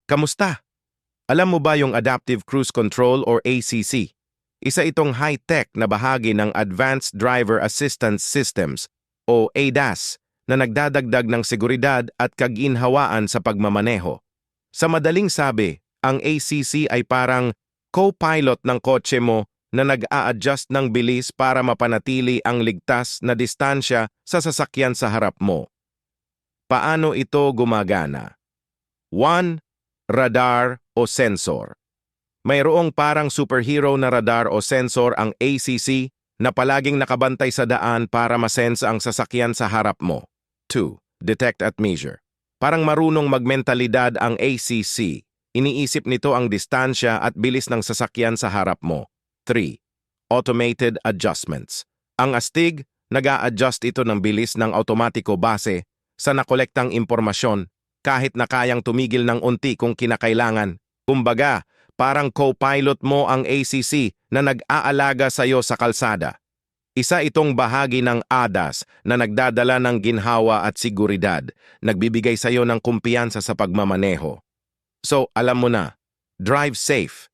Kamusta? Alam mo ba yung Adaptive Cruise Control or ACC? Isa itong high-tech na bahagi ng Advanced Driver Assistance Systems o ADAS na nagdadagdag ng seguridad at kaginhawaan sa pagmamaneho. Sa madaling sabi, ang ACC ay parang co-pilot ng kotse mo na nag-a-adjust ng bilis para mapanatili ang ligtas na distansya sa sasakyan sa harap mo. Paano ito gumagana? 1. Radar o sensor. Mayroong parang superhero na radar o sensor ang ACC na palaging nakabantay sa daan para masense ang sasakyan sa harap mo. 2. Detect at measure. Parang marunong magmentalidad ang ACC. Iniisip nito ang distansya at bilis ng sasakyan sa harap mo. 3. Automated adjustments. Ang astig, nag-a-adjust ito ng bilis ng automatiko base sa nakolektang impormasyon kahit na kayang tumigil ng unti kung kinakailangan. Kumbaga, parang co-pilot mo ang ACC na nag-aalaga sa iyo sa kalsada. Isa itong bahagi ng ADAS na nagdadala ng ginhawa at seguridad, nagbibigay sa iyo ng kumpiyansa sa pagmamaneho. So, alam mo na, drive safe,